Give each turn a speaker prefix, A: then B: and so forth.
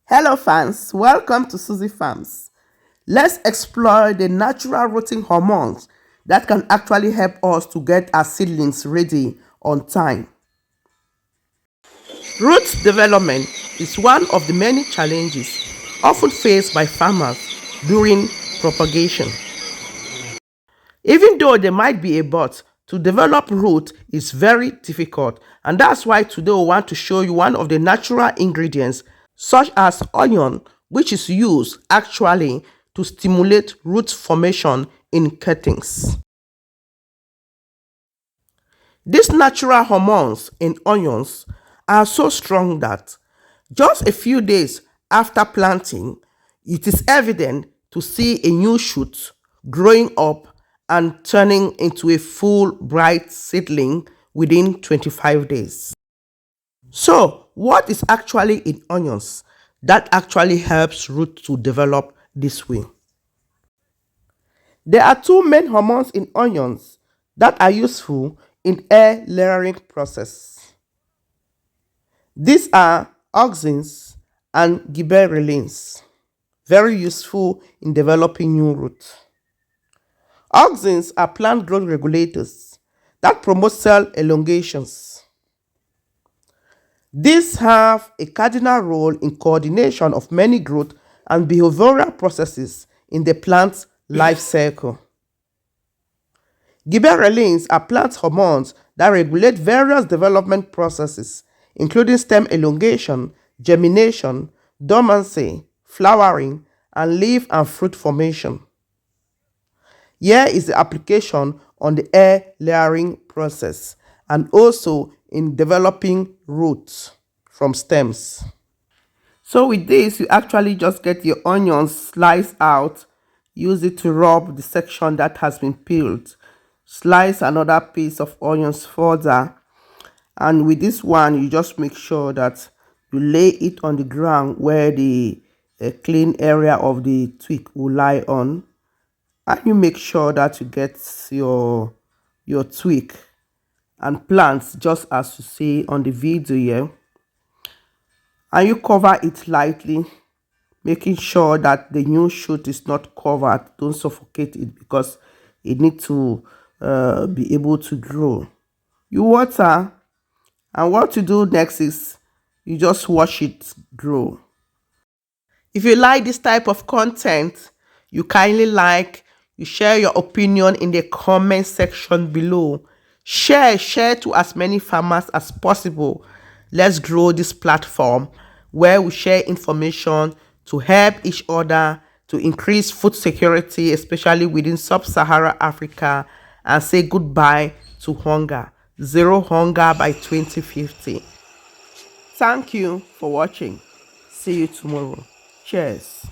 A: Hello fans, welcome to Susie Farms. Let's explore the natural rooting hormones that can actually help us to get our seedlings ready on time. Root development is one of the many challenges often faced by farmers during propagation. Even though there might be a but, to develop root is very difficult, and that's why today we want to show you one of the natural ingredients such as onion, which is used actually to stimulate root formation in cuttings. These natural hormones in onions are so strong that just a few days after planting, it is evident to see a new shoot growing up and turning into a full bright seedling within 25 days. So, what is actually in onions that actually helps root to develop this way? There are two main hormones in onions that are useful in air layering process. These are auxins and gibberellins, very useful in developing new roots. Auxins are plant growth regulators that promote cell elongations. These have a cardinal role in coordination of many growth and behavioral processes in the plant's life cycle. Gibberellins are plant hormones that regulate various development processes, including stem elongation, germination, dormancy, flowering, and leaf and fruit formation. Here is the application on the air layering process and also in developing roots from stems. So with this, you actually just get your onions sliced out, use it to rub the section that has been peeled. Slice another piece of onions further, and with this one, you just make sure that you lay it on the ground where the clean area of the twig will lie on, and you make sure that you get your twig and plants just as you see on the video here, and you cover it lightly, making sure that the new shoot is not covered. Don't suffocate it because it needs to be able to grow. You water, and what you do next is you just watch it grow. If you like this type of content, you kindly you share your opinion in the comment section below. Share to as many farmers as possible. Let's grow this platform where we share information to help each other to increase food security, especially within sub-Saharan Africa, and say goodbye to hunger. Zero hunger by 2050. Thank you for watching. See you tomorrow. Cheers.